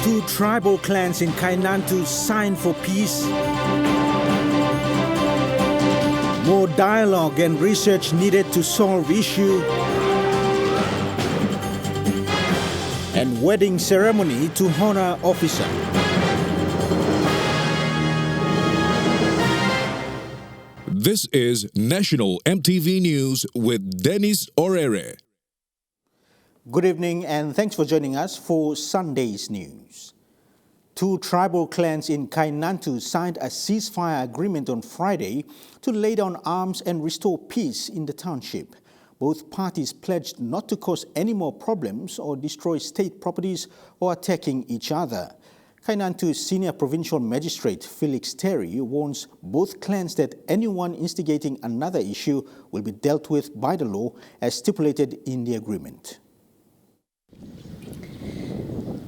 Two tribal clans in Kainantu sign for peace. More dialogue and research needed to solve issue. And wedding ceremony to honor officer. This is National EMTV News with Dennis Orere. Good evening and thanks for joining us for Sunday's news. Two tribal clans in Kainantu signed a ceasefire agreement on Friday to lay down arms and restore peace in the township. Both parties pledged not to cause any more problems or destroy state properties or attacking each other. Kainantu's senior provincial magistrate Felix Terry warns both clans that anyone instigating another issue will be dealt with by the law as stipulated in the agreement.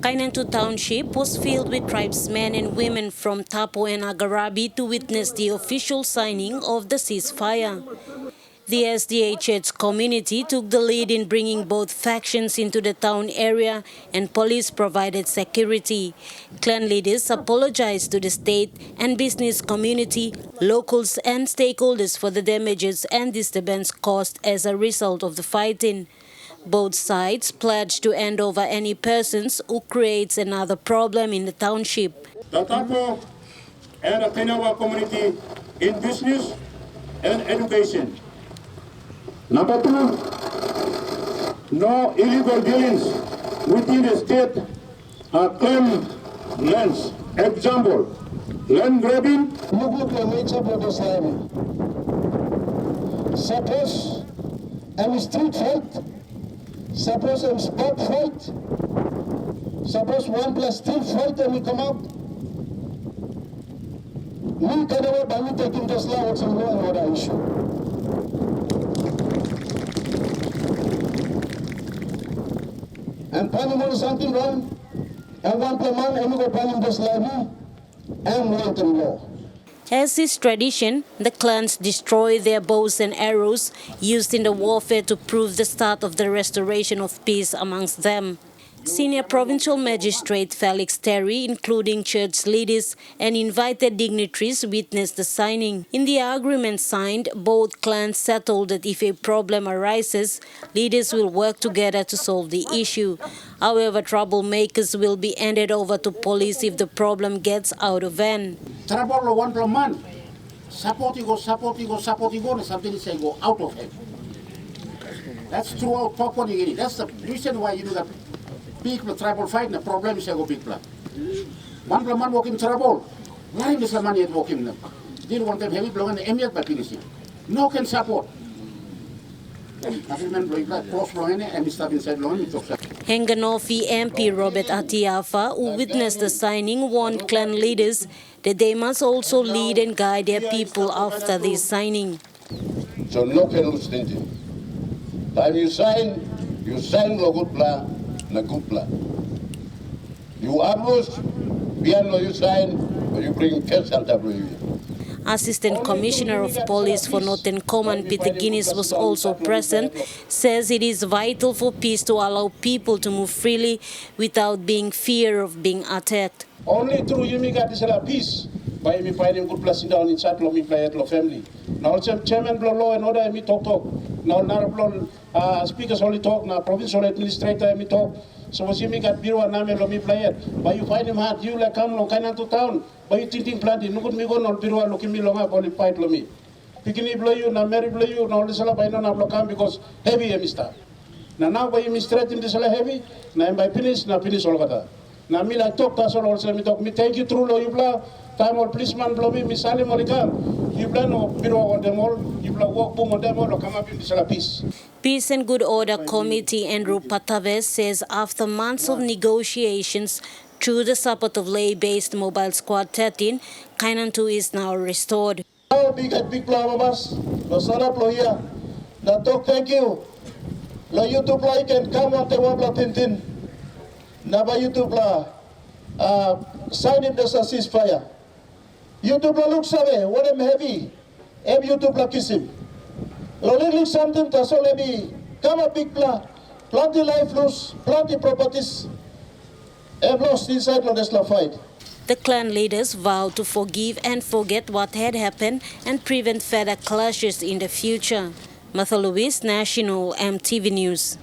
Kainantu Township was filled with tribesmen and women from Tapo and Agarabi to witness the official signing of the ceasefire. The SDHH community took the lead in bringing both factions into the town area and police provided security. Clan leaders apologized to the state and business community, locals and stakeholders for the damages and disturbance caused as a result of the fighting. Both sides pledged to hand over any persons who creates another problem in the township. The Tapo and the Kainantu community in business and education. Number two, no illegal dealings within the state claim lands. Example, land grabbing. Suppose a street fight, suppose a spot fight, suppose 1 plus 2 fight and we come out. We can never take into law what's in law and order issue. And Panama is something wrong, and 1 per month, and we go Panama this levy, and mountain law. As is tradition, the clans destroy their bows and arrows used in the warfare to prove the start of the restoration of peace amongst them. Senior Provincial Magistrate Felix Terry, including church leaders and invited dignitaries, witnessed the signing. In the agreement signed, both clans settled that if a problem arises, leaders will work together to solve the issue. However, troublemakers will be handed over to police if the problem gets out of hand. Trouble 1 per month. Support you go, something say go out of hand. That's throughout Papua New Guinea. That's the reason why you do that. Big tribal fight, the problem is a go big plan. 1 man walking trouble. Why is the money walking them? Didn't want them heavy blow and the emiat by finishing. No can support. Henganofi MP Robert Atiafa, who witnessed the signing, warned clan leaders that they must also lead and guide their people after the signing. So no can lose thinking. Time you sign no good plan. Na good plan. You abuse, beyond you sign, or you bring cash and W. Assistant Commissioner of Police for Northern Command Peter Guinness was also present, says it is vital for peace to allow people to move freely without being fear of being attacked. Only through you make a peace by me finding good place down inside me play at family. Now chairman law and order me talk. Now speakers only talk, now provincial administrator me talk. So was you make a bureau and name me play it. But you find him hard, you like come no kind to town. But you thinking planting, no good me go on bureau looking me long up only fight me. Picking blow you, now Mary blow you, now this all by no block because heavy mister. Now by you mistrate in this heavy, now by finish all of that. Now me like talk that's all also me talk me thank you through law you blah. Time or policeman blow me misale molika. You plan no bureau on them all, you blow walk boom on them all, come up in this peace. Peace and Good Order Committee Andrew Pataves says after months of negotiations through the support of lay-based Mobile Squad 13, Kainantu is now restored. Big plan of us, no sana ploya. Now talk thank you. No YouTube like can come on the wabla tintin. Now by YouTube sign in the ceasefire. YouTube looks away, what am heavy. Every YouTube kiss him. Look something to so let me come a big plan. Plenty life loose, plenty properties. I've lost inside on this fight. The clan leaders vowed to forgive and forget what had happened and prevent further clashes in the future. Martha Lewis, National EMTV News.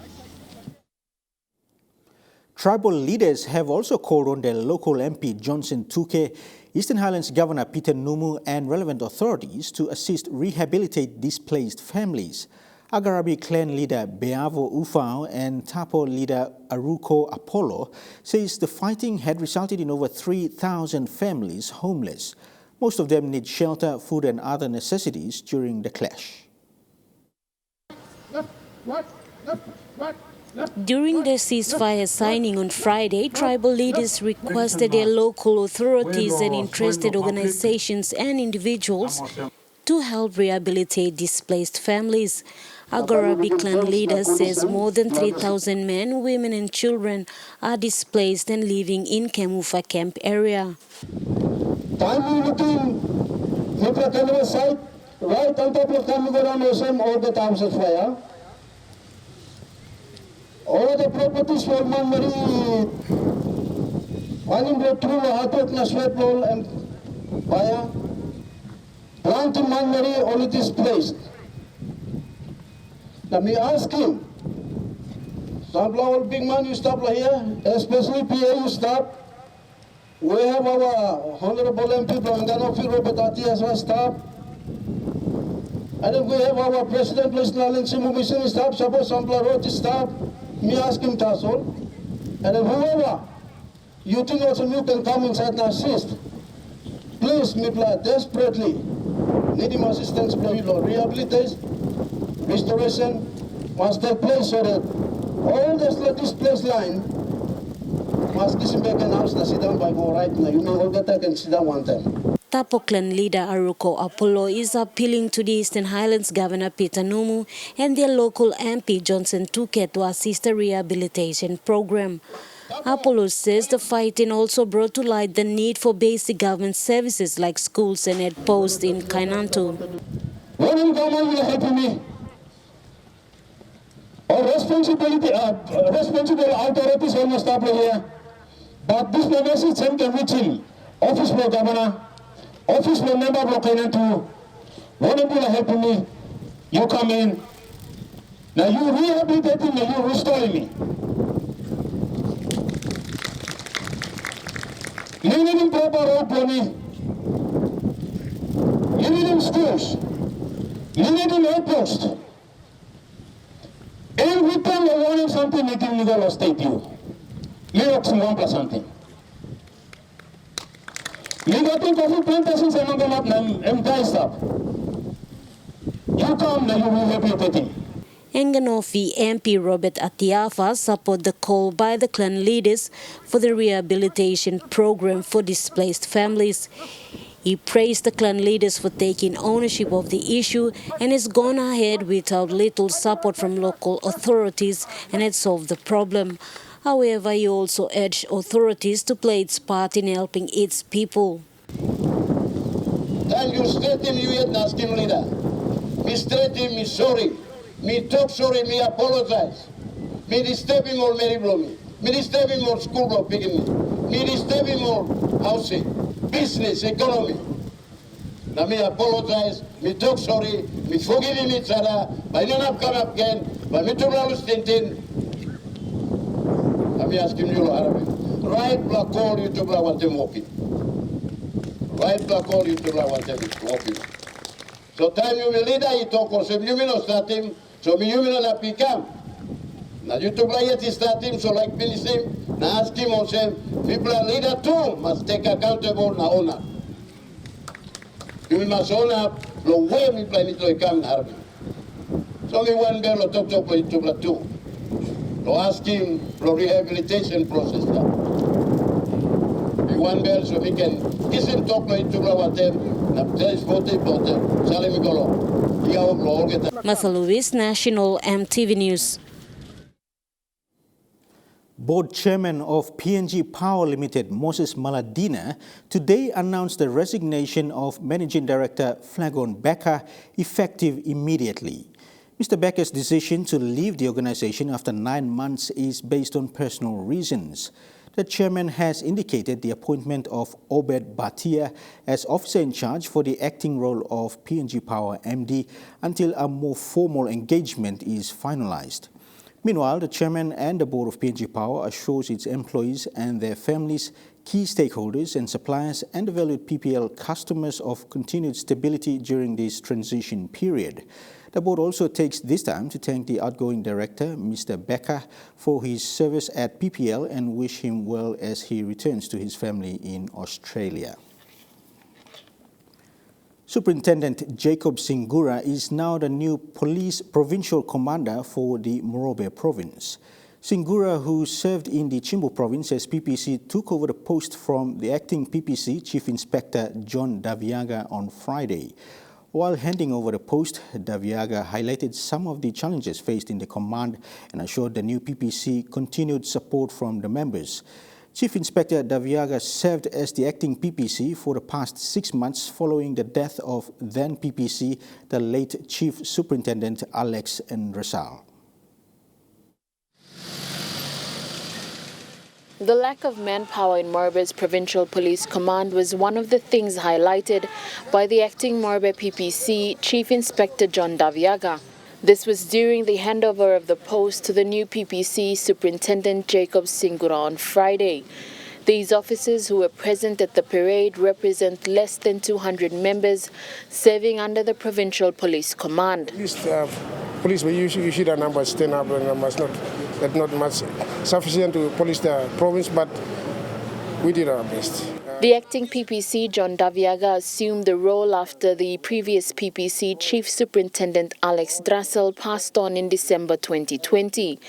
Tribal leaders have also called on their local MP Johnson Tuke, Eastern Highlands Governor Peter Numu and relevant authorities to assist rehabilitate displaced families. Agarabi clan leader Beavo Ufao and Tapo leader Aruko Apollo says the fighting had resulted in over 3,000 families homeless. Most of them need shelter, food and other necessities during the clash. During the ceasefire signing on Friday, tribal leaders requested their local authorities and interested organizations and individuals to help rehabilitate displaced families. Agarabi clan leader says more than 3,000 men, women and children are displaced and living in Kemufa camp area. Time looking, site, right on top of Kamugoran all the towns of fire. All the properties for Manmari, one go through Hatok na sweat ball and fire. Plant in Manmari, all it is placed. Let me ask him, stop all big man, you stop here, especially PA, you stop. We have our Honorable MP Branganofi Robert Atias stop. And then we have our President National and Simumission stop, suppose Sampla Road stop. Me ask him Tassol. And then whoever you think also you can come inside and assist. Please, me desperately need him assistance, rehabilitation, restoration must take place so that all this displaced line must disembark and house the sit down by go right now. You may all get that and sit down one time. Tapo clan leader Aruko Apollo is appealing to the Eastern Highlands Governor Peter Numu and their local MP Johnson Tuke to assist the rehabilitation program. Apollo says the fighting also brought to light the need for basic government services like schools and head posts in Kainantu. When government will help me, or responsible authorities almost stop here, but this message sent can reach him. Office for governor, office for member of Kainantu, when will help me, you come in. Now you rehabilitating me, you restoring me. You need him proper road for me. You need him schools. You need him airpost. Every time I want something, you give me the state you. You have some 1 plus something. You got to coffee plantations and them up and guys stop. You come now, you will rehabilitate him. Enganofi MP Robert Atiafa support the call by the clan leaders for the rehabilitation program for displaced families. He praised the clan leaders for taking ownership of the issue and has gone ahead without little support from local authorities and had solved the problem. However, he also urged authorities to play its part in helping its people. Tell you straight him, you yet asking leader. Me straight him, me sorry. Me talk sorry, me apologize. Me disturb him or Mary blow me. Me disturb him or school block picking me. Me disturb him or housing, business, economy. Now me apologize, me talk sorry, me forgive him each other, but not have come up again, but me to lose tintin. Let me ask him you Arabic. Right black call you to black what them walking. Right black call you to black what them walking. So time you will leader he talk or some you will not start him, so me you will not pick him. Now you to play it start him, so like finish him, now ask him also, people leader too must take accountable now owner. You must own up the way we plan it to come in Arabic. So me one girl talk to black too. To ask him for rehabilitation process now. We one girl so we can kiss him talk to black them, na tell vote them, Salim Golo. Martha Lewis, National EMTV News. Board Chairman of PNG Power Limited, Moses Maladina, today announced the resignation of Managing Director Flagon Becker, effective immediately. Mr. Becker's decision to leave the organization after 9 months is based on personal reasons. The chairman has indicated the appointment of Obed Bhatia as officer in charge for the acting role of PNG Power MD until a more formal engagement is finalized. Meanwhile, the chairman and the board of PNG Power assures its employees and their families, key stakeholders and suppliers and the valued PPL customers of continued stability during this transition period. The board also takes this time to thank the outgoing director, Mr. Becker, for his service at PPL and wish him well as he returns to his family in Australia. Superintendent Jacob Singura is now the new police provincial commander for the Morobe province. Singura, who served in the Chimbu province as PPC, took over the post from the acting PPC Chief Inspector John Daviaga on Friday. While handing over the post, Daviaga highlighted some of the challenges faced in the command and assured the new PPC continued support from the members. Chief Inspector Daviaga served as the acting PPC for the past 6 months following the death of then PPC, the late Chief Superintendent Alex Ndresal. The lack of manpower in Morobe's Provincial Police Command was one of the things highlighted by the acting Morobe PPC Chief Inspector John Daviaga. This was during the handover of the post to the new PPC Superintendent Jacob Singura on Friday. These officers who were present at the parade represent less than 200 members serving under the Provincial Police Command. At least police, we usually the numbers 10 up and numbers not much sufficient to police the province, but we did our best. The acting PPC, John Daviaga, assumed the role after the previous PPC Chief Superintendent Alex Ndresal passed on in December 2020.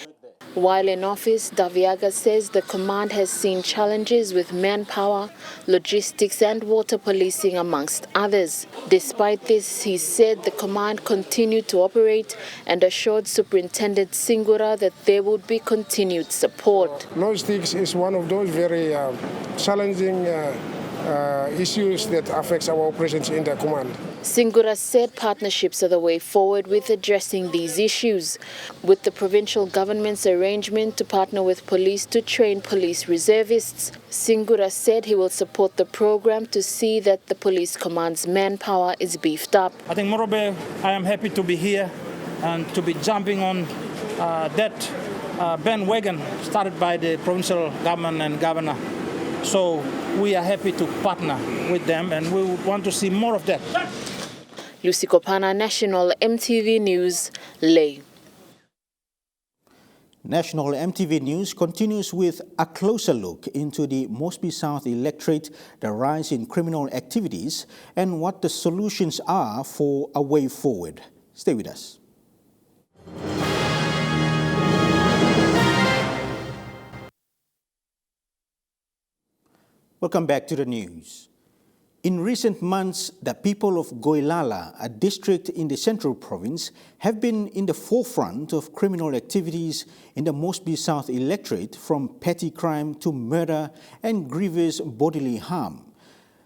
While in office, Daviaga says the command has seen challenges with manpower, logistics and water policing amongst others. Despite this, he said the command continued to operate and assured Superintendent Singura that there would be continued support. Logistics is one of those very challenging issues that affects our operations in the command. Singura said partnerships are the way forward with addressing these issues, with the provincial government's arrangement to partner with police to train police reservists. Singura said he will support the program to see that the police command's manpower is beefed up. I think Morobe, I am happy to be here and to be jumping on that bandwagon started by the provincial government and governor. So we are happy to partner with them and we would want to see more of that. Lucy Kopana, National EMTV News, Leh. National EMTV News continues with a closer look into the Mosby South electorate, the rise in criminal activities, and what the solutions are for a way forward. Stay with us. Welcome back to the news. In recent months, the people of Goilala, a district in the Central Province, have been in the forefront of criminal activities in the Mosby South electorate, from petty crime to murder and grievous bodily harm.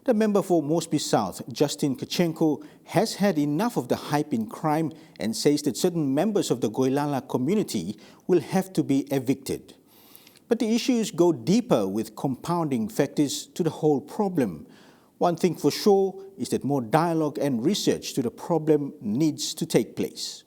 The member for Mosby South, Justin Kachenko, has had enough of the hype in crime and says that certain members of the Goilala community will have to be evicted. But the issues go deeper with compounding factors to the whole problem. One thing for sure is that more dialogue and research to the problem needs to take place.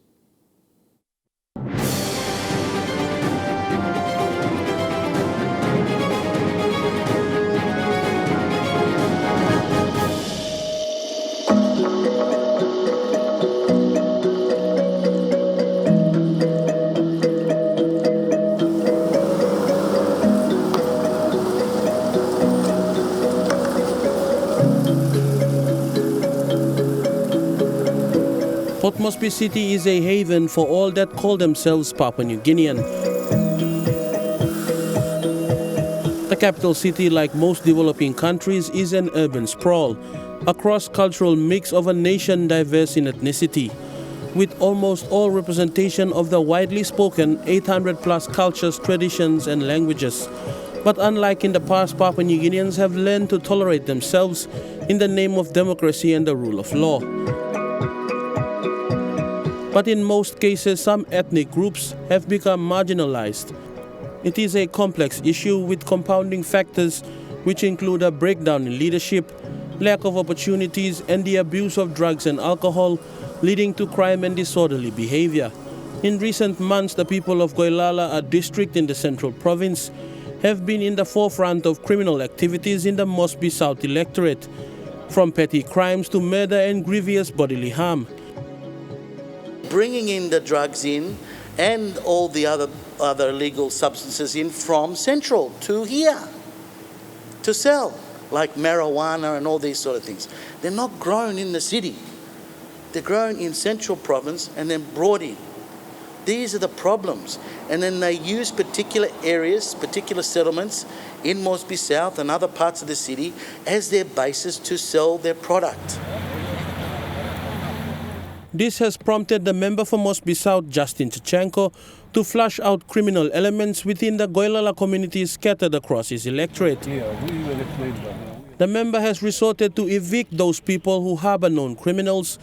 Port Moresby City is a haven for all that call themselves Papua New Guinean. The capital city, like most developing countries, is an urban sprawl, a cross-cultural mix of a nation diverse in ethnicity, with almost all representation of the widely spoken 800-plus cultures, traditions and languages. But unlike in the past, Papua New Guineans have learned to tolerate themselves in the name of democracy and the rule of law. But in most cases, some ethnic groups have become marginalized. It is a complex issue with compounding factors which include a breakdown in leadership, lack of opportunities, and the abuse of drugs and alcohol, leading to crime and disorderly behavior. In recent months, the people of Goilala, a district in the Central Province, have been in the forefront of criminal activities in the Mosby South electorate, from petty crimes to murder and grievous bodily harm. Bringing in the drugs in and all the other illegal substances in from Central to here to sell, like marijuana and all these sort of things. They're not grown in the city. They're grown in Central Province and then brought in. These are the problems. And then they use particular areas, particular settlements in Mosby South and other parts of the city as their basis to sell their product. This has prompted the member for Mosby South, Justin Chachenko, to flush out criminal elements within the Goilala community scattered across his electorate. The member has resorted to evict those people who harbor known criminals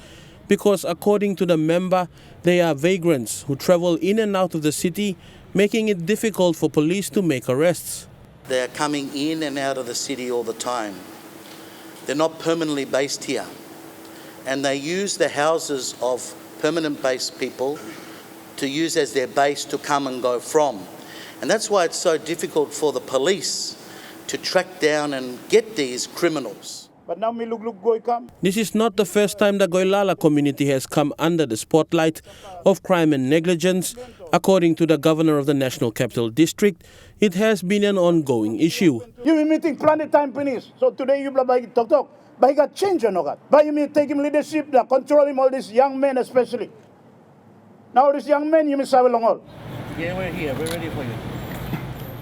because, according to the member, they are vagrants who travel in and out of the city, making it difficult for police to make arrests. They are coming in and out of the city all the time. They're not permanently based here. And they use the houses of permanent-based people to use as their base to come and go from. And that's why it's so difficult for the police to track down and get these criminals. But now me look go come. This is not the first time the Goilala community has come under the spotlight of crime and negligence. According to the governor of the National Capital District, it has been an ongoing issue. You be meeting plenty time finish. So today you blah talk. But he got change or not. But you mean take him leadership, control him all these young men especially. Now these young men you may serve along all. Yeah, we're here. We're ready for you.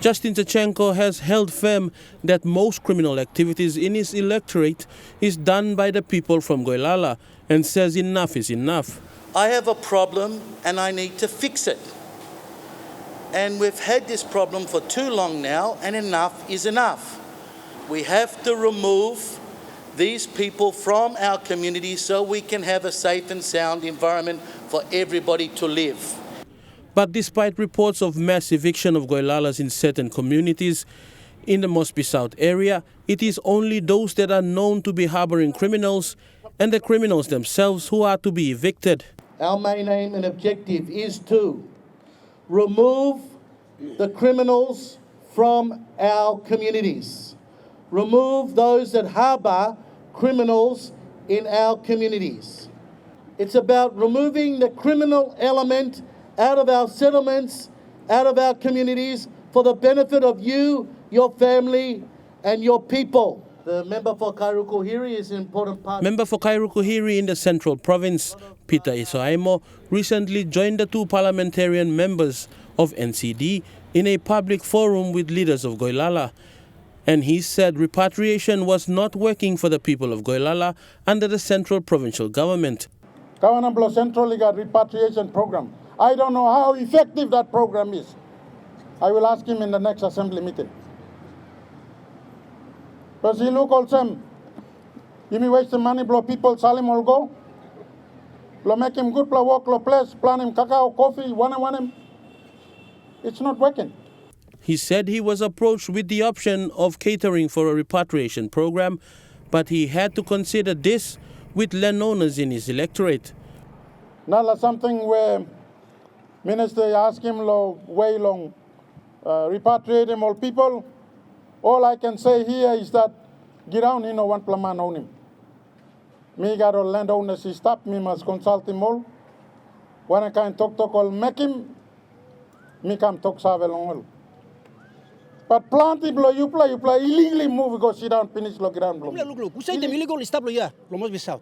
Justin Chachenko has held firm that most criminal activities in his electorate is done by the people from Goilala and says enough is enough. I have a problem and I need to fix it. And we've had this problem for too long now, and enough is enough. We have to remove these people from our community so we can have a safe and sound environment for everybody to live. But despite reports of mass eviction of Goilalas in certain communities in the Mosby South area, it is only those that are known to be harboring criminals and the criminals themselves who are to be evicted. Our main aim and objective is to remove the criminals from our communities. Remove those that harbour criminals in our communities. It's about removing the criminal element out of our settlements, out of our communities, for the benefit of you, your family, and your people. The member for Kairukuhiri is an important part. Member for Kairukuhiri in the Central Province, Peter Isoaimo, recently joined the two parliamentarian members of NCD in a public forum with leaders of Goilala. And he said repatriation was not working for the people of Goilala under the Central Provincial Government. Kainantu Central got repatriation program. I don't know how effective that program is. I will ask him in the next assembly meeting. Because he look also, you may waste the money, blow people, Salim will go. Blow make him good, blow work, blow place, plan him cacao, coffee, want him. It's not working. He said he was approached with the option of catering for a repatriation program, but he had to consider this with landowners in his electorate. Not something where minister ask him way long, repatriate him all people. All I can say here is that get down, one plaman on him. Me got all landowners, he stopped me, must consult him all. When I can talk all make him, me come talk save along all. But plenty blow you play illegally move, go sit down, finish look around. Look, who said them illegal is tablo here, must be south.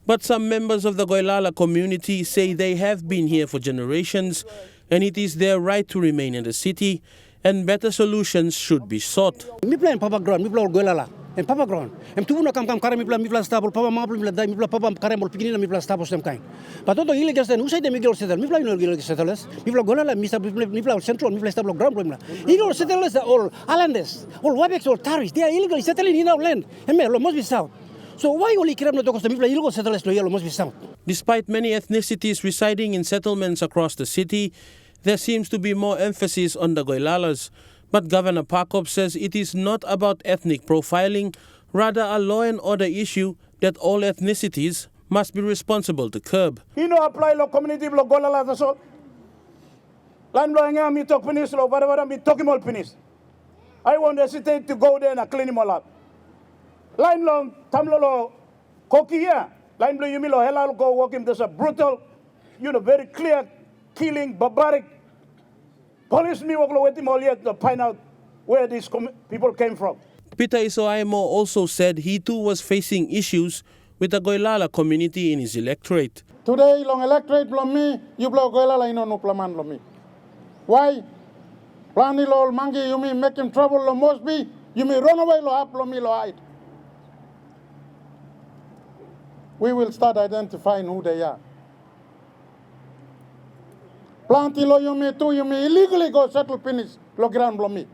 But some members of the Goilala community say they have been here for generations and it is their right to remain in the city and better solutions should be sought. Me play in Papa Ground, me play Goilala, in Papa Ground. And two no come kare me play stable, Papa Mapple, me play Papa Karemol, Pigina, me play stable some kind. But all the illegal who say them illegal settlers, me play no illegal settlers, me play Goilala, me play Central, me play stable ground. Illegal settlers are all islanders, all Wabex, all Taris, they are illegally settling in our land, and me must be south. So why only Kiram not the illegal settlers must be south? Despite many ethnicities residing in settlements across the city, There seems to be more emphasis on the Goilalas, but Governor Pakop says it is not about ethnic profiling, rather a law and order issue that all ethnicities must be responsible to curb. You know, apply law community law Golala the so. Land law nga me talk finish law, whatever me talking about finish. I want the city to go there and clean him all up. Line law, tamlo law, koki here. Line law, you mean law, hell go walk him. There's a brutal, very clear killing, barbaric. Police me walk with him all yet to find out where these people came from. Peter Isoaimo also said he too was facing issues with the Goilala community in his electorate. Today, long electorate blow me, you blow Goilala ino no plaman blow me. Why? Plani lo mangi, you mean making trouble lo must be, you mean run away lo up lo me lo hide. We will start identifying who they are. Planti lo you mean too, you mean illegally go settle finish lo ground blow me.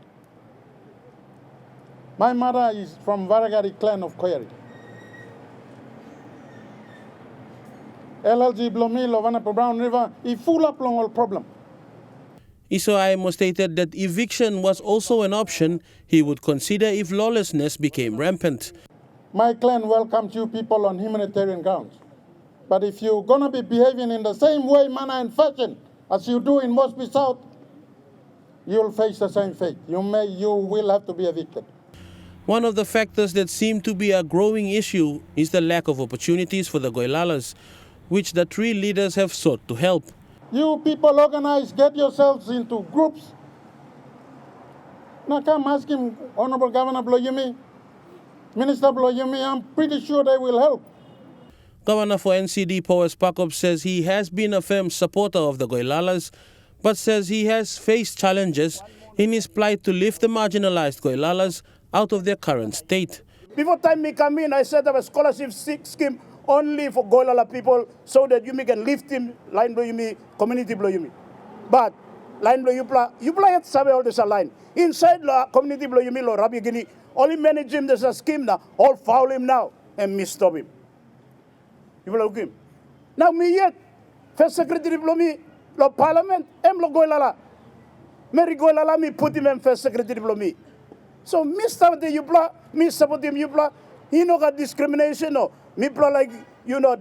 My mother is from Varagari clan of Koyari. LLG Blomi, Lovanapo Brown River, he full up long all problem. Isoaimo stated that eviction was also an option he would consider if lawlessness became rampant. My clan welcomes you people on humanitarian grounds. But if you're going to be behaving in the same way, manner and fashion as you do in Mosby South, you'll face the same fate. You will have to be evicted. One of the factors that seem to be a growing issue is the lack of opportunities for the Goilalas, which the three leaders have sought to help. You people organize, get yourselves into groups. Now come ask him, Honorable Governor Bloyumi, Minister Bloyumi, I'm pretty sure they will help. Governor for NCD Powers Pakop says he has been a firm supporter of the Goilalas, but says he has faced challenges in his plight to lift the marginalized Goilalas out of their current state. Before time me come in, I set up a scholarship scheme only for Goilala people so that you can lift him, line blow you me, community blow you me. But line blow you play it sabe all this line. Inside la community blow you me lo Rabi Guinea, only manage him, there's a scheme now, all foul him now and me stop him. You will look him. Now me yet, first secretary blow me, lo parliament, lo Goilala. Mary Goilala me put him in first secretary blow me. So me stop the Yupla, me support him Yupla, he no got discrimination no. Me like,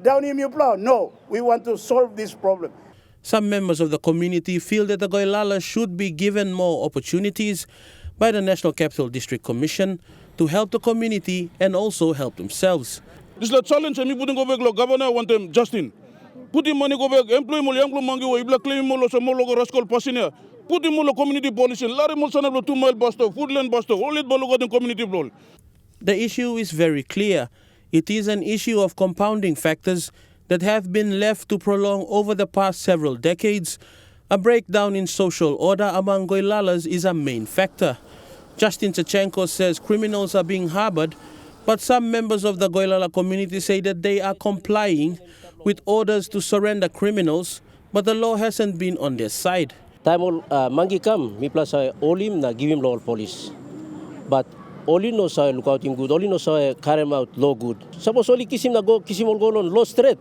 down him Yupla. No, we want to solve this problem. Some members of the community feel that the Goilala should be given more opportunities by the National Capital District Commission to help the community and also help themselves. This is a challenge and me putting go back, Governor want them, Justin. Put him money go back, employ mo young mangi wo ibla claim mo lo so mo logo rascal pasine. Put him mo community policy, lari mo sana 2 mile bus stop, foodland bus stop, all it bolo the community blow. The issue is very clear. It is an issue of compounding factors that have been left to prolong over the past several decades. A breakdown in social order among Goilalas is a main factor. Justin Tsachenko says criminals are being harbored, but some members of the Goilala community say that they are complying with orders to surrender criminals, but the law hasn't been on their side. Time mangi kam, mi plus olim na give him law police. But only no say look out in good, only no say carry him out law good. Suppose only kiss him all go on law straight.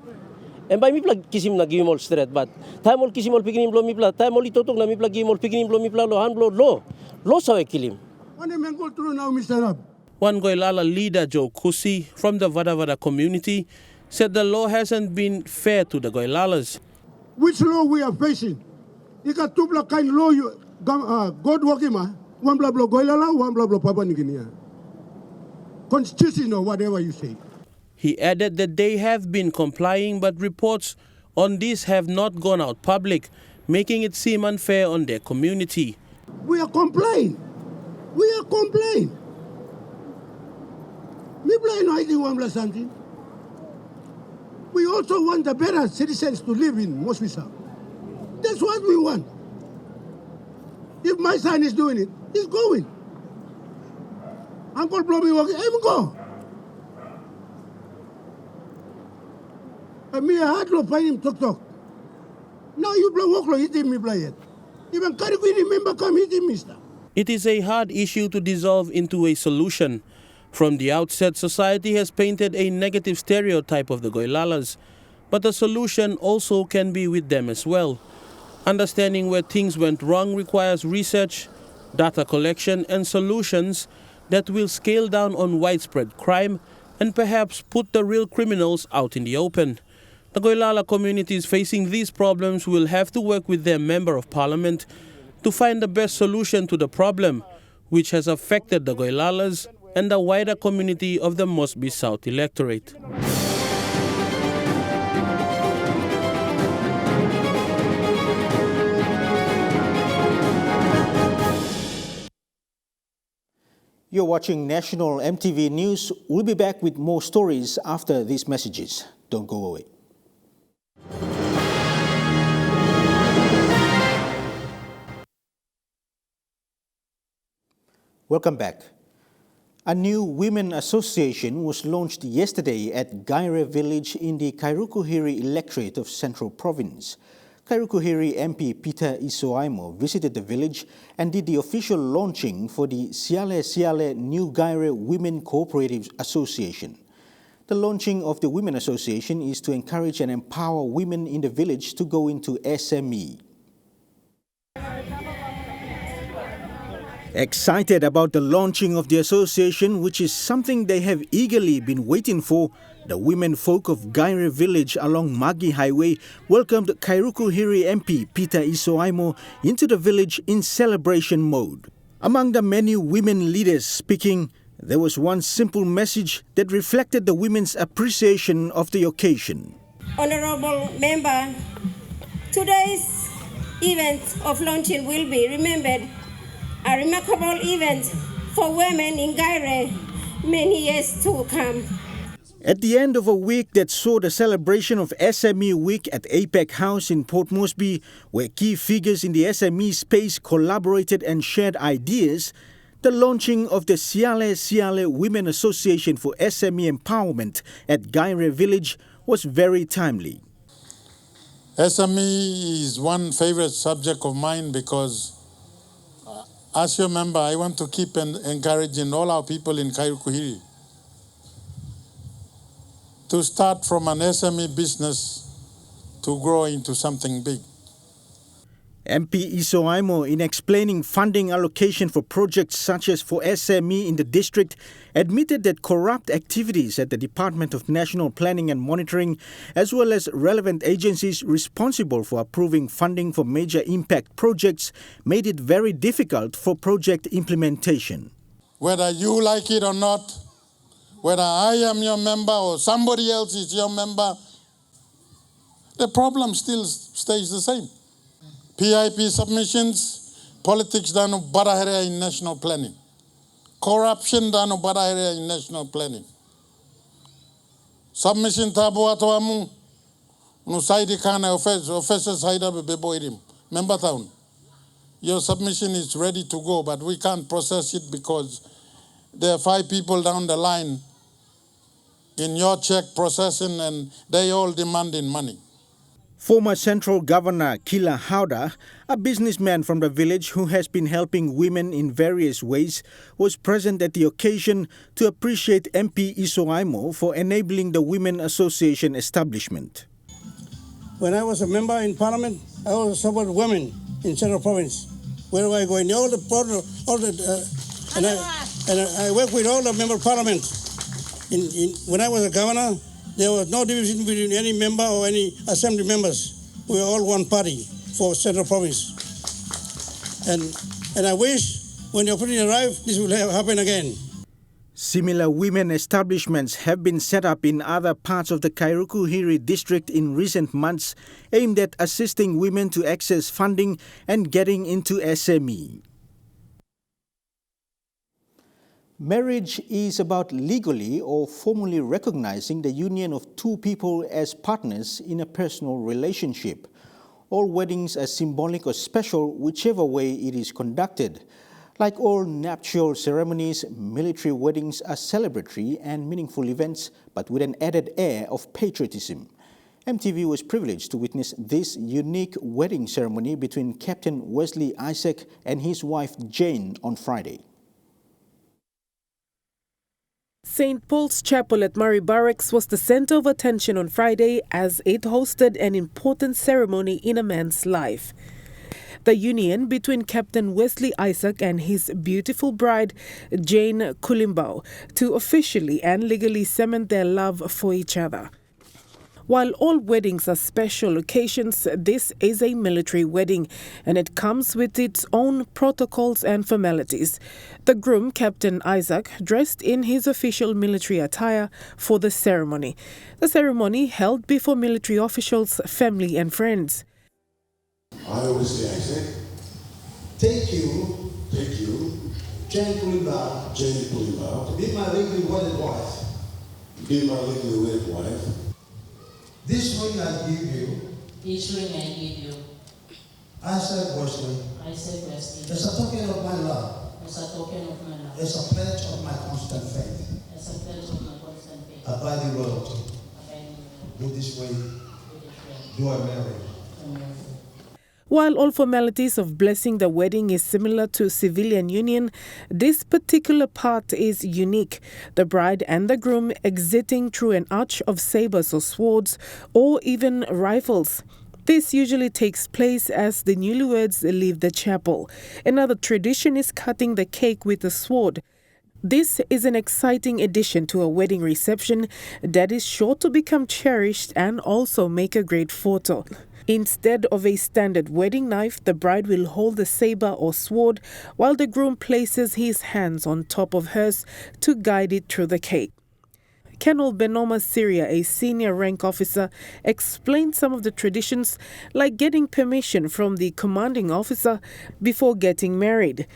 And by me plug kiss him na give him all straight, but time all kiss him all picking him blow me pla, time only totok na me plug give him all picking him blow me pla lo hand blow law. Law say kill him. One man go through now, Mr. Rab. One Goilala leader, Joe Kusi, from the Vadavada community, said the law hasn't been fair to the Goilalas. Which law we are facing? You got 2 block kind law you God working ma. 1 block Goilala, 1 block Papua New Guinea. Constitution or whatever you say. He added that they have been complying, but reports on this have not gone out public, making it seem unfair on their community. We are complying. We are complying. We blame hiding 1 block something. We also want the better citizens to live in Mosby South. That's what we want. If my son is doing it, he's going. Uncle Blommy working, let him go. And me, I had to find him talk. Now you play work, hit him, me play it. Even Karikui remember come hit him, mister. It is a hard issue to dissolve into a solution. From the outset, society has painted a negative stereotype of the Goilalas, but the solution also can be with them as well. Understanding where things went wrong requires research, data collection, and solutions that will scale down on widespread crime and perhaps put the real criminals out in the open. The Goilala communities facing these problems will have to work with their Member of Parliament to find the best solution to the problem, which has affected the Goilalas and the wider community of the Mosby South electorate. You're watching National MTV News. We'll be back with more stories after these messages. Don't go away. Welcome back. A new women association was launched yesterday at Gaire village in the Kairukuhiri electorate of Central Province. Kairukuhiri MP Peter Isoaimo visited the village and did the official launching for the Siale Siale New Gaire Women Cooperative Association. The launching of the Women Association is to encourage and empower women in the village to go into SME. Excited about the launching of the association, which is something they have eagerly been waiting for, the women folk of Gaire village along Magi Highway welcomed Kairukuhiri MP Peter Isoaimo into the village in celebration mode. Among the many women leaders speaking, there was one simple message that reflected the women's appreciation of the occasion. Honorable Member, today's event of launching will be remembered a remarkable event for women in Gaire many years to come. At the end of a week that saw the celebration of SME Week at APEC House in Port Moresby, where key figures in the SME space collaborated and shared ideas, the launching of the Siale Siale Women Association for SME Empowerment at Gaire Village was very timely. SME is one favorite subject of mine because as your member, I want to keep encouraging all our people in Kairukuhiri to start from an SME business to grow into something big. MP Isoaimo, in explaining funding allocation for projects such as for SME in the district, admitted that corrupt activities at the Department of National Planning and Monitoring, as well as relevant agencies responsible for approving funding for major impact projects, made it very difficult for project implementation. Whether you like it or not, whether I am your member or somebody else is your member, the problem still stays the same. PIP submissions, politics done of Badahere in national planning. Corruption done of Badahere in national planning. Submission tabu atoamu, unusaidi kana officer saida beboirim. Member town, your submission is ready to go, but we can't process it because there are 5 people down the line in your check processing and they all demanding money. Former Central Governor Kila Hauda, a businessman from the village who has been helping women in various ways, was present at the occasion to appreciate MP Isoaimo for enabling the Women Association establishment. When I was a member in Parliament, I also supported women in Central Province. Wherever I go, in I work with all the member of Parliament. When I was a governor, there was no division between any member or any assembly members. We were all one party for Central Province. And I wish when the opportunity arrives, this will happen again. Similar women establishments have been set up in other parts of the Kairukuhiri district in recent months, aimed at assisting women to access funding and getting into SME. Marriage is about legally or formally recognizing the union of 2 people as partners in a personal relationship. All weddings are symbolic or special, whichever way it is conducted. Like all nuptial ceremonies, military weddings are celebratory and meaningful events, but with an added air of patriotism. MTV was privileged to witness this unique wedding ceremony between Captain Wesley Isaac and his wife Jane on Friday. St. Paul's Chapel at Murray Barracks was the center of attention on Friday as it hosted an important ceremony in a man's life. The union between Captain Wesley Isaac and his beautiful bride, Jane Kulimbau, to officially and legally cement their love for each other. While all weddings are special occasions, this is a military wedding, and it comes with its own protocols and formalities. The groom, Captain Isaac, dressed in his official military attire for the ceremony. The ceremony held before military officials, family and friends. I always say, take you, Jane Kulimbau, to be my legally wedded wife. Be my legally wedded wife. This ring I give you. I said Wesley. It's a token of my love. It's a pledge of my constant faith. Abiding loyalty. In this way, do I marry. While all formalities of blessing the wedding is similar to civilian union, this particular part is unique. The bride and the groom exiting through an arch of sabers or swords, or even rifles. This usually takes place as the newlyweds leave the chapel. Another tradition is cutting the cake with a sword. This is an exciting addition to a wedding reception that is sure to become cherished and also make a great photo. Instead of a standard wedding knife, the bride will hold a saber or sword while the groom places his hands on top of hers to guide it through the cake. Colonel Benoma Syria, a senior rank officer, explained some of the traditions, like getting permission from the commanding officer before getting married.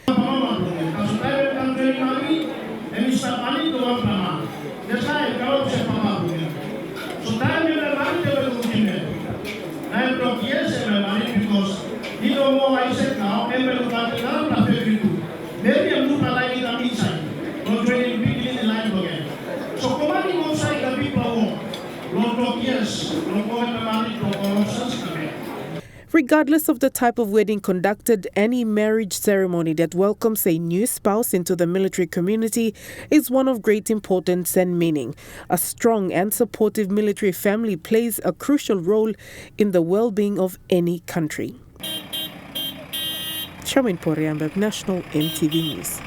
Regardless of the type of wedding conducted, any marriage ceremony that welcomes a new spouse into the military community is one of great importance and meaning. A strong and supportive military family plays a crucial role in the well-being of any country. Shamin Poriambab, National EMTV News.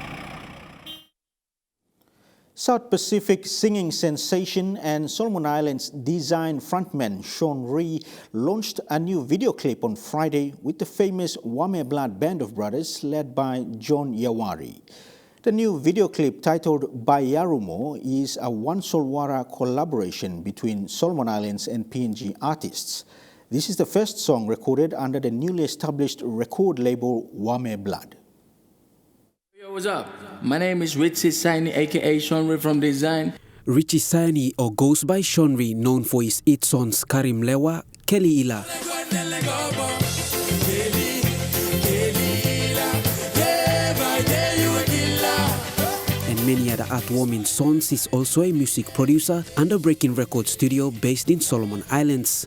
South Pacific singing sensation and Solomon Islands design frontman Sean Rhee launched a new video clip on Friday with the famous Wame Blood Band of Brothers led by John Yawari. The new video clip titled Bayarumo is a One Solwara collaboration between Solomon Islands and PNG artists. This is the first song recorded under the newly established record label Wame Blood. Yo, what's up? My name is Richie Saini, aka Sean Rhee from Design. Richie Saini, or goes by Sean Rhee, known for his hit songs Karim Lewa, Kelly Ila. And many other heartwarming songs, is also a music producer under Breaking Record Studio based in Solomon Islands.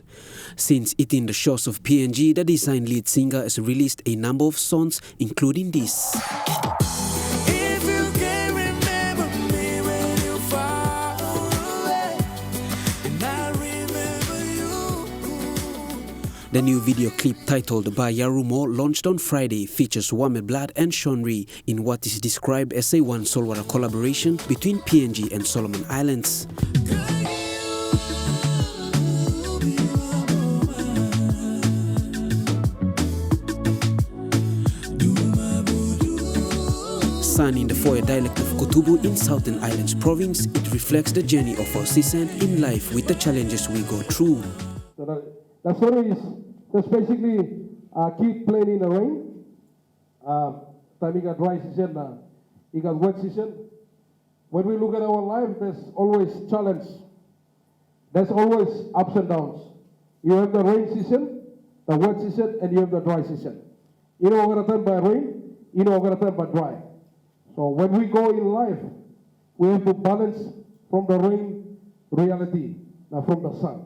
Since hitting the shores of PNG, the Design lead singer has released a number of songs, including this. The new video clip titled Bayarumo, launched on Friday, features Wame Blood and Sean Rhee in what is described as a One Solwara collaboration between PNG and Solomon Islands. Sung in the Foya dialect of Kutubu in Southern Islands Province, it reflects the journey of our season in life with the challenges we go through. The story is just basically keep playing in the rain. Time you got dry season, you got wet season. When we look at our life, there's always challenge. There's always ups and downs. You have the rain season, the wet season, and you have the dry season. You know we're going to turn by rain, you know we're going to turn by dry. So when we go in life, we have to balance from the rain reality, not from the sun.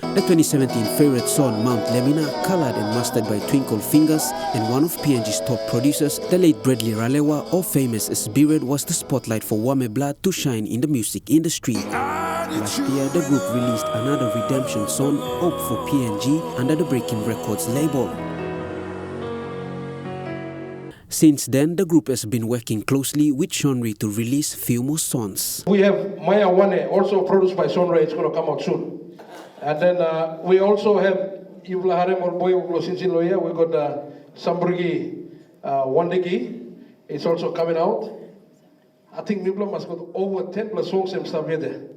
The 2017 favorite song Mount Lemina, colored and mastered by Twinkle Fingers and one of PNG's top producers, the late Bradley Ralewa, or famous as Beard, was the spotlight for Wame Blood to shine in the music industry. Last year, the group released another redemption song, Hope for PNG, under the Breaking Records label. Since then, the group has been working closely with Shonri to release few more songs. We have Maya Wane, also produced by Sonra. It's going to come out soon. And then we also have Yuvla Harem or Boy Sinsin Loya. We got Samburgi Wandegi. It's also coming out. I think Mibla must got over 10 plus songs and stuff here.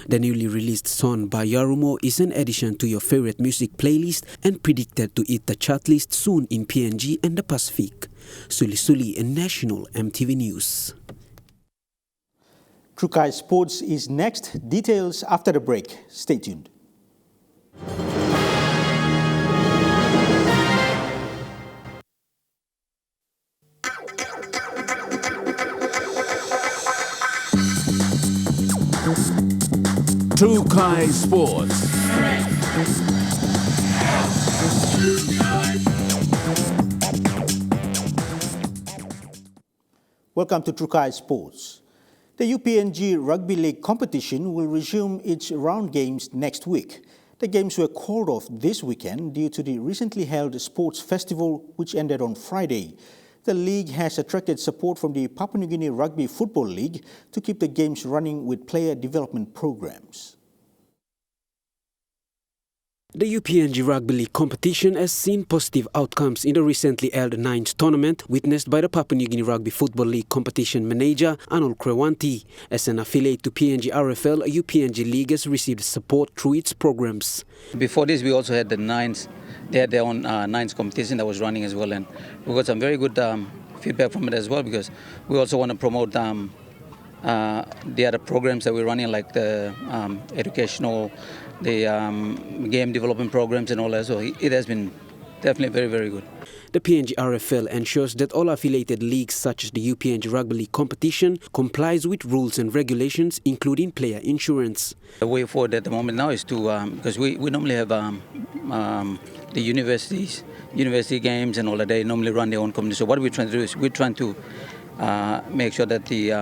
The newly released song by Yarumo is an addition to your favorite music playlist and predicted to hit the chart list soon in PNG and the Pacific. Suli Suli in National MTV News. Trukai Sports is next. Details after the break. Stay tuned. Trukai Sports. Welcome to Trukai Sports. The UPNG Rugby League competition will resume its round games next week. The games were called off this weekend due to the recently held sports festival, which ended on Friday. The league has attracted support from the Papua New Guinea Rugby Football League to keep the games running with player development programs. The UPNG Rugby League competition has seen positive outcomes in the recently held Nines tournament witnessed by the Papua New Guinea Rugby Football League competition manager Anol Krewanti. As an affiliate to PNG RFL, UPNG League has received support through its programs. Before this, we also had the Nines. They had their own Nines competition that was running as well, and we got some very good feedback from it as well, because we also want to promote the other programs that we're running, like the educational, the game development programs and all that. So it has been definitely very, very good. The PNG RFL ensures that all affiliated leagues such as the UPNG Rugby League competition complies with rules and regulations, including player insurance. The way forward at the moment now is to, because we normally have the university games and all that, they normally run their own competition. So what we're trying to do is we're trying to make sure that the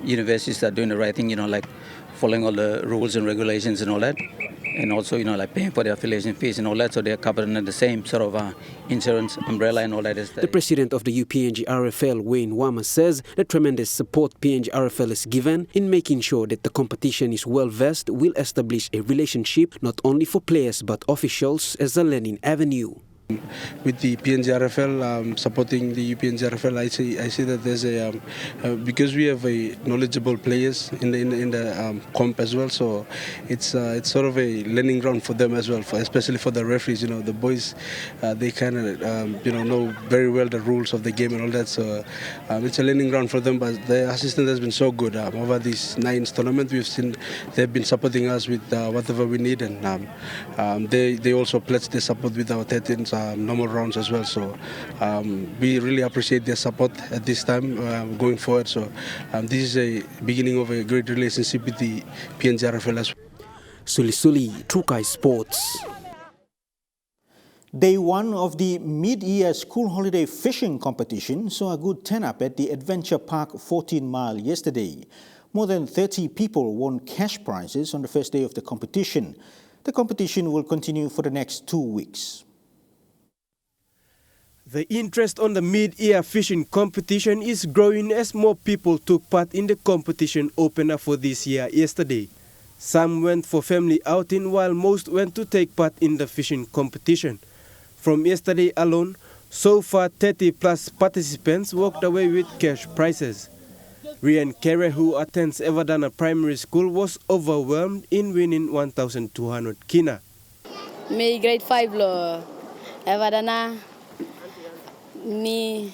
universities are doing the right thing, like following all the rules and regulations and all that. And also, like paying for the affiliation fees and all that, so they're covered under the same sort of insurance umbrella and all that. The president of the UPNG RFL, Wayne Wama, says the tremendous support PNG RFL is given in making sure that the competition is well-versed will establish a relationship not only for players but officials as a learning avenue. With the PNG RFL supporting the UPNG RFL, I see that there's because we have knowledgeable players in the comp as well, so it's sort of a learning ground for them as well, especially for the referees. The boys they kind of know very well the rules of the game and all that, so it's a learning ground for them. But the assistant has been so good over this Nines tournament. We've seen they've been supporting us with whatever we need, and they also pledged their support with our 13s. Normal rounds as well, so we really appreciate their support at this time going forward. So this is a beginning of a great relationship with the PNG RFL as well. Suli Suli, Trukai Sports. Day one of the mid-year school holiday fishing competition saw a good turn-up at the Adventure Park 14 Mile yesterday. More than 30 people won cash prizes on the first day of the competition. The competition will continue for the next 2 weeks. The interest on the mid-year fishing competition is growing as more people took part in the competition opener for this year yesterday. Some went for family outing while most went to take part in the fishing competition. From yesterday alone, so far 30 plus participants walked away with cash prizes. Rian Kere, who attends Everdana Primary School, was overwhelmed in winning 1,200 kina. Me grade 5 lo, Everdana. Me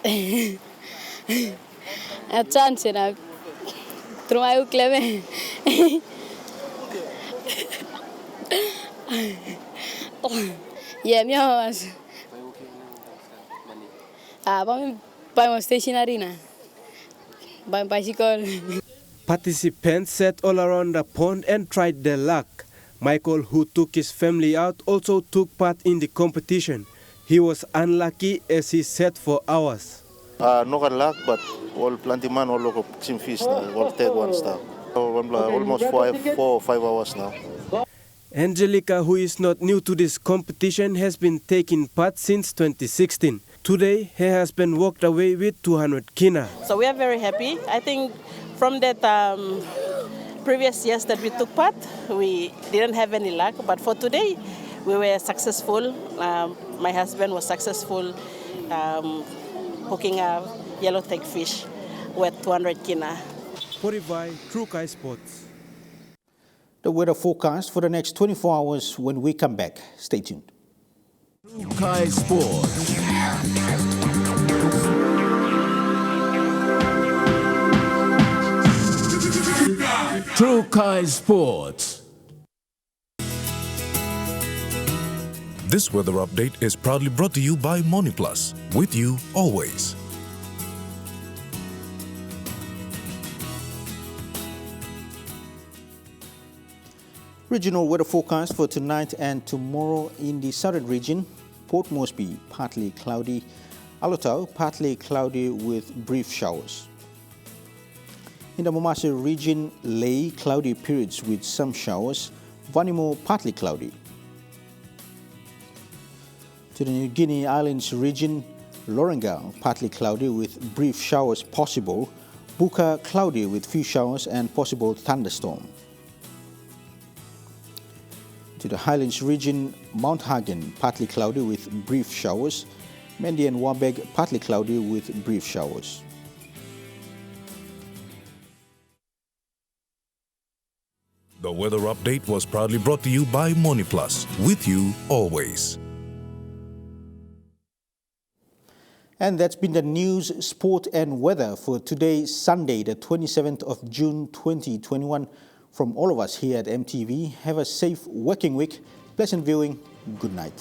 a chance na trumayo kleme yeah, me was by stationary na by bicycle. Participants sat all around the pond and tried their luck. Michael, who took his family out, also took part in the competition. He was unlucky as he sat for hours. No got luck, but all plenty man all look some fish now. All take one stuff. Almost 4 or 5 hours now. Angelica, who is not new to this competition, has been taking part since 2016. Today, her husband walked away with 200 kina. So we are very happy. I think from that previous years that we took part, we didn't have any luck. But for today, we were successful. My husband was successful hooking a yellowtail fish with 200 kina. Porivai, True Kai Sports. The weather forecast for the next 24 hours when we come back. Stay tuned. True Kai Sports. True Kai Sports. This weather update is proudly brought to you by MoneyPlus. With you always. Regional weather forecast for tonight and tomorrow in the southern region. Port Moresby, partly cloudy. Alotau, partly cloudy with brief showers. In the Momase region, Lae, cloudy periods with some showers. Vanimo, partly cloudy. To the New Guinea Islands region, Lorengau, partly cloudy with brief showers possible. Buka, cloudy with few showers and possible thunderstorm. To the Highlands region, Mount Hagen, partly cloudy with brief showers. Mendi and Wabeg, partly cloudy with brief showers. The weather update was proudly brought to you by MoneyPlus. With you always. And that's been the news, sport and weather for today, Sunday, the 27th of June 2021. From all of us here at MTV, have a safe working week. Pleasant viewing. Good night.